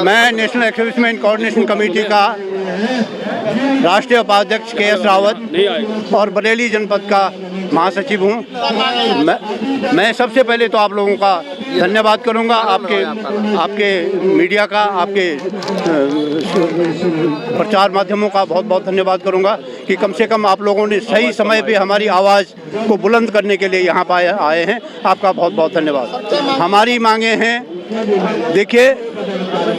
मैं national एक्सर्विसमेंट coordination committee का राष्ट्रीय उपाध्यक्ष के.एस. रावत और बरेली जनपद का महासचिव हूँ। मैं सबसे पहले तो आप लोगों का धन्यवाद करूँगा, आपके मीडिया का, आपके प्रचार माध्यमों का बहुत बहुत धन्यवाद करूँगा कि कम से कम आप लोगों ने सही समय पे हमारी आवाज़ को बुलंद करने के लिए यहाँ पर आए हैं। आपका बहुत बहुत धन्यवाद। हमारी मांगे हैं, देखिए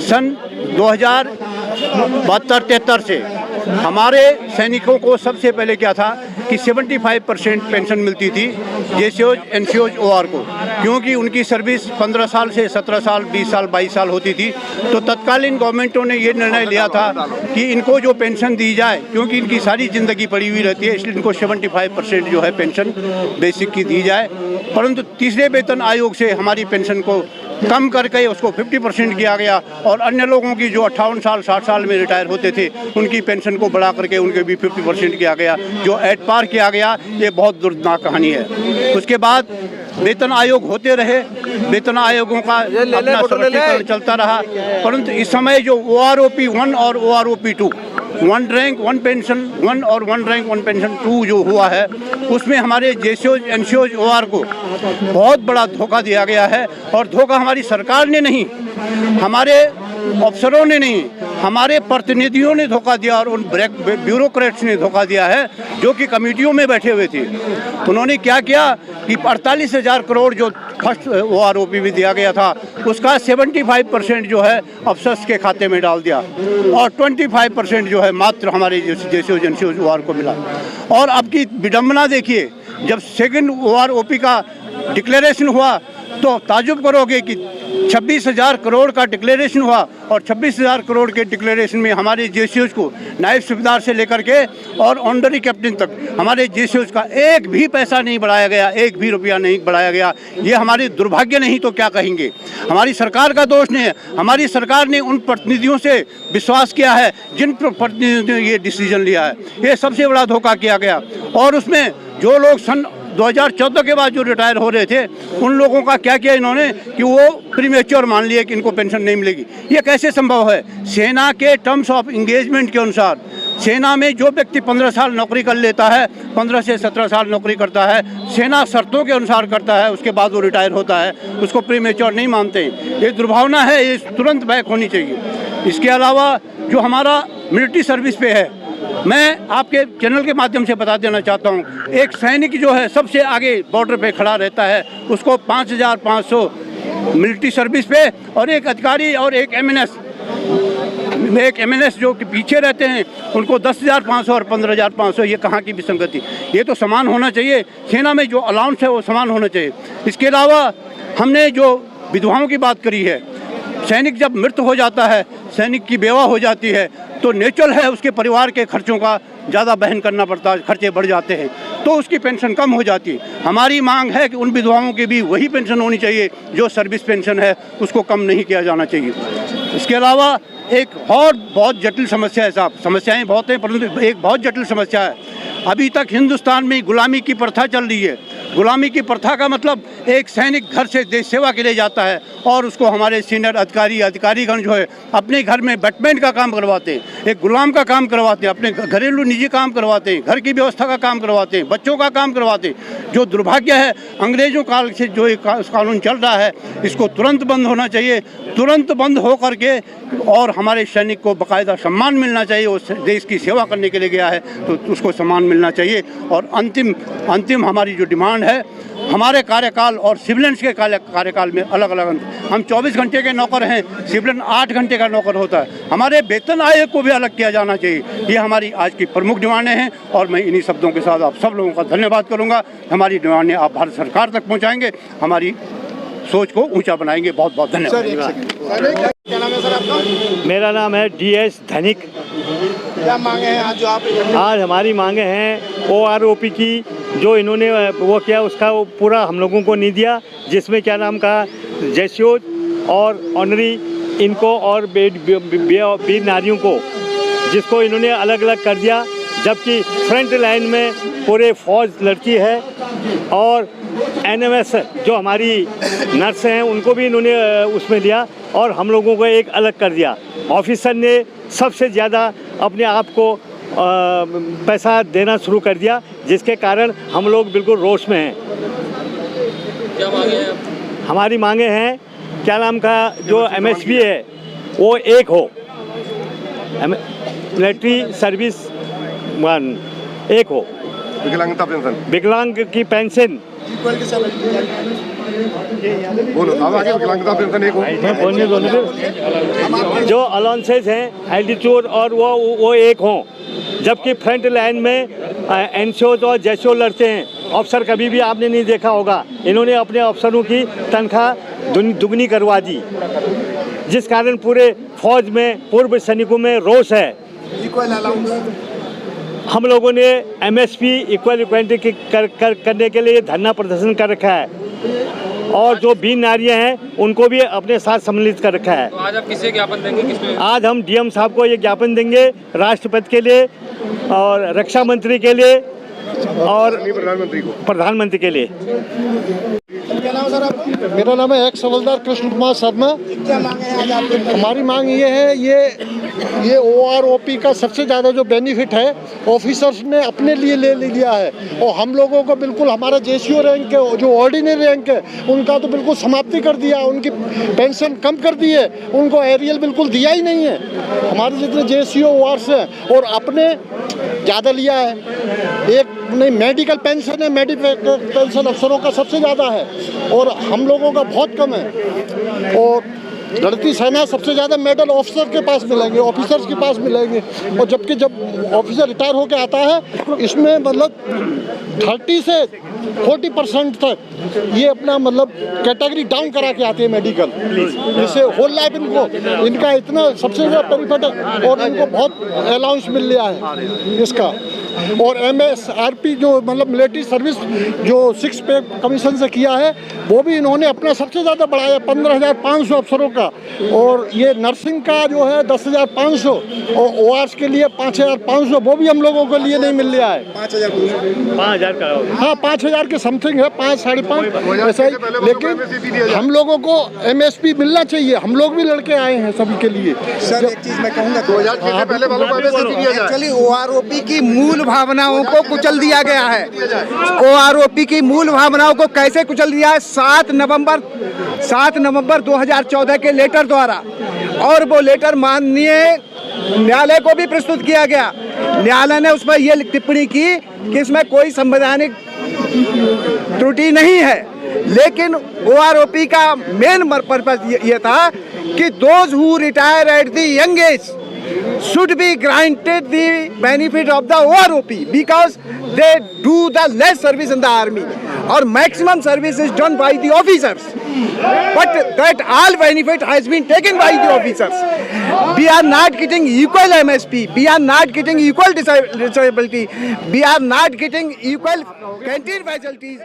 सन 2072-73 से हमारे सैनिकों को सबसे पहले क्या था कि 75% पेंशन मिलती थी जेसीओज, एनसीओज, ओआर को, क्योंकि उनकी सर्विस 15 साल से 17 साल, 20 साल, 22 साल होती थी। तो तत्कालीन गवर्नमेंटों ने ये निर्णय लिया था कि इनको जो पेंशन दी जाए, क्योंकि इनकी सारी ज़िंदगी पड़ी हुई रहती है, इसलिए इनको 75% जो है पेंशन बेसिक की दी जाए। परंतु तीसरे वेतन आयोग से हमारी पेंशन को कम करके उसको 50% किया गया और अन्य लोगों की जो 58 साल 60 साल में रिटायर होते थे उनकी पेंशन को बढ़ा करके उनके भी 50% किया गया, जो एट पार किया गया। ये बहुत दुर्दनाक कहानी है। उसके बाद वेतन आयोग होते रहे, वेतन आयोगों का अपना संरक्षण चलता रहा, परंतु इस समय जो OROP 1 और OROP 2, 1 रैंक 1 पेंशन 1 और 1 रैंक 1 पेंशन 2 जो हुआ है, उसमें हमारे जेसीओज, एनसीओज, ओआर को बहुत बड़ा धोखा दिया गया है। और धोखा हमारी सरकार ने नहीं, हमारे अफसरों ने नहीं, हमारे प्रतिनिधियों ने धोखा दिया और उन ब्यूरोक्रेट्स ने धोखा दिया है जो कि कमेटियों में बैठे हुए थे। उन्होंने क्या किया कि 48,000 करोड़ जो फर्स्ट OROP भी दिया गया था उसका 75% जो है अफसर्स के खाते में डाल दिया और 25% जो है मात्र हमारे जैसे एजेंसी OR को मिला। और अब की विडम्बना देखिए, जब सेकंड OROP का डिक्लेरेशन हुआ तो ताजुब करोगे कि 26,000 करोड़ का डिक्लेरेशन हुआ और 26,000 करोड़ के डिक्लेरेशन में हमारे जेसीओज को नायब सूबेदार से लेकर के और ऑनरी कैप्टन तक हमारे जेसीओज का एक भी पैसा नहीं बढ़ाया गया, एक भी रुपया नहीं बढ़ाया गया। ये हमारी दुर्भाग्य नहीं तो क्या कहेंगे। हमारी सरकार का दोष नहीं है, हमारी सरकार ने उन प्रतिनिधियों से विश्वास किया है जिन प्रतिनिधियों ने ये डिसीजन लिया है। ये सबसे बड़ा धोखा किया गया। और उसमें जो लोग सन 2014 के बाद जो रिटायर हो रहे थे उन लोगों का क्या किया इन्होंने कि वो प्रीमेच्योर मान लिए कि इनको पेंशन नहीं मिलेगी। ये कैसे संभव है? सेना के टर्म्स ऑफ इंगेजमेंट के अनुसार सेना में जो व्यक्ति 15 साल नौकरी कर लेता है, 15 से 17 साल नौकरी करता है, सेना शर्तों के अनुसार करता है, उसके बाद वो रिटायर होता है, उसको प्रीमेच्योर नहीं मानते। ये दुर्भावना है, ये तुरंत बैक होनी चाहिए। इसके अलावा जो हमारा मिलिट्री सर्विस पे है, मैं आपके चैनल के माध्यम से बता देना चाहता हूँ, एक सैनिक जो है सबसे आगे बॉर्डर पे खड़ा रहता है, उसको 5,500 मिलिट्री सर्विस पे और एक अधिकारी और एक MNS जो कि पीछे रहते हैं उनको 10,500 और 15,500। ये कहाँ की विसंगति? ये तो समान होना चाहिए। सेना में जो अलाउंस है वो समान होना चाहिए। इसके अलावा हमने जो विधवाओं की बात करी है, सैनिक जब मृत हो जाता है, सैनिक की बेवा हो जाती है तो नेचुरल है उसके परिवार के खर्चों का ज़्यादा बहन करना पड़ता है, खर्चे बढ़ जाते हैं तो उसकी पेंशन कम हो जाती है। हमारी मांग है कि उन विधवाओं की भी वही पेंशन होनी चाहिए जो सर्विस पेंशन है, उसको कम नहीं किया जाना चाहिए। इसके अलावा एक और बहुत जटिल समस्या है साहब, समस्याएं बहुत हैं परंतु एक बहुत जटिल समस्या है। अभी तक हिंदुस्तान में गुलामी की प्रथा चल रही है। गुलामी की प्रथा का मतलब एक सैनिक घर से देश सेवा के लिए जाता है और उसको हमारे सीनियर अधिकारीगण जो है अपने घर में बैटमैन का काम करवाते हैं, एक गुलाम का काम करवाते हैं, अपने घरेलू निजी काम करवाते हैं, घर की व्यवस्था का काम करवाते हैं, बच्चों का काम करवाते हैं। जो दुर्भाग्य है, अंग्रेजों काल से जो एक कानून चल रहा है इसको तुरंत बंद होना चाहिए। तुरंत बंद हो करके और हमारे सैनिक को बाकायदा सम्मान मिलना चाहिए। वो देश की सेवा करने के लिए गया है तो उसको सम्मान मिलना चाहिए। और अंतिम हमारी जो डिमांड है, हमारे कार्यकाल और सिविलियंस के कार्यकाल में अलग अलग, हम 24 घंटे के नौकर हैं, सिविलियन 8 घंटे का नौकर होता है। हमारे वेतन आयोग को भी अलग किया जाना चाहिए। ये हमारी आज की प्रमुख डिमांडें हैं और मैं इन्हीं शब्दों के साथ आप सब लोगों का धन्यवाद करूंगा। हमारी डिमांडें आप भारत सरकार तक पहुंचाएंगे, हमारी सोच को ऊंचा बनाएंगे। बहुत बहुत धन्यवाद। क्या नाम है सर आपका? मेरा नाम है DS धनिक। क्या मांगे हैं आज जो आप? आज हमारी मांगे हैं OROP की, जो इन्होंने वो किया उसका वो पूरा हम लोगों को नहीं दिया, जिसमें क्या नाम का जेसीओज और ऑनरी इनको और वीर नारियों को जिसको इन्होंने अलग अलग कर दिया, जबकि फ्रंट लाइन में पूरे फौज लड़की है और एनएमएस जो हमारी नर्स हैं उनको भी इन्होंने उसमें लिया और हम लोगों को एक अलग कर दिया। ऑफिसर ने सबसे ज़्यादा अपने आप को पैसा देना शुरू कर दिया, जिसके कारण हम लोग बिल्कुल रोष में हैं। क्या मांगे हैं? हमारी मांगे हैं क्या नाम का जो एमएसपी है वो एक हो, मिलिट्री सर्विस वन एक हो, विकलांगता पेंशन विकलांग की पेंशन बोलो अब आगे विकलांगता पेंशन एक हो। बोलने दो। जो अलाउंसेस हैं एल्टीट्यूड और वो एक हों, जबकि फ्रंट लाइन में एनसीओ और जैसो लड़ते हैं। अफसर कभी भी आपने नहीं देखा होगा, इन्होंने अपने अफसरों की तनख्वाह दुगनी करवा दी, जिस कारण पूरे फौज में पूर्व सैनिकों में रोष है। हम लोगों ने एमएसपी इक्वल इक्वालिटी करने के लिए धरना प्रदर्शन कर रखा है और जो बीन नारियां हैं उनको भी अपने साथ सम्मिलित कर रखा है। तो आज आप किसे ज्ञापन देंगे? किसमें? आज हम डीएम साहब को ये ज्ञापन देंगे, राष्ट्रपति के लिए और रक्षा मंत्री के लिए और प्रधानमंत्री के लिए। क्या नाम है सर आपका? मेरा नाम है एक्स हवलदार कृष्ण कुमार शर्मा। क्या मांगे हैं आज आपके? हमारी मांग ये है, ये OROP का सबसे ज़्यादा जो बेनिफिट है ऑफिसर्स ने अपने लिए ले लिया है और हम लोगों को बिल्कुल हमारा JCO रैंक है, जो ऑर्डिनरी रैंक है उनका तो बिल्कुल समाप्ति कर दिया, उनकी पेंशन कम कर दी है, उनको एरियल बिल्कुल दिया ही नहीं है। हमारे जितने JCO ORs हैं और अपने ज़्यादा लिया है। एक नहीं मेडिकल पेंशन है, मेडिकल पेंशन अफसरों का सबसे ज़्यादा है और हम लोगों का बहुत कम है। और लड़ती सेना सबसे ज़्यादा मेडल ऑफिसर के पास मिलेंगे, ऑफिसर्स के पास मिलेंगे। और जबकि जब ऑफिसर रिटायर होकर आता है इसमें मतलब 30 से 40% तक ये अपना मतलब कैटेगरी डाउन करा के आते हैं मेडिकल, जिससे होल लाइफ इनका इतना सबसे ज़्यादा बेनिफिट है और इनको बहुत अलाउंस मिल रहा है इसका। और MSRP जो मतलब मिलिट्री सर्विस जो 6 पे कमीशन से किया है वो भी इन्होंने अपना सबसे ज़्यादा बढ़ाया 15,500 अफसरों का। और ये नर्सिंग का जो है 10,500 और ORs के लिए 5,500 वो भी हम लोगों के लिए नहीं मिल रहा है। 5,000 का हाँ 5,000 के समथिंग है, 5 साढ़े 5 ऐसा ही। लेकिन हम लोगों को MSP मिलना चाहिए, हम लोग भी लड़के आए हैं सभी के लिए। सर एक चीज मैं कहूँगा, 2006 से पहले वालों को MSP दिया जाए। एक्चुअली OROP की मूल भावनाओं को कुचल दिया गया है। OROP की मूल भावनाओं को कैसे कुचल दिया है? 7 नवंबर 2014 के लेटर द्वारा, और वो लेटर माननीय न्यायालय को भी प्रस्तुत किया गया। न्यायालय ने उस पर यह टिप्पणी की कि इसमें कोई संवैधानिक त्रुटि नहीं है, लेकिन OROP का मेन पर्पस ये था कि those who retire at the young age should be granted the benefit of the OROP because they do the less service in the army or maximum service is done by the officers, but that all benefit has been taken by the officers. We are not getting equal MSP, we are not getting equal disability, we are not getting equal canteen facilities.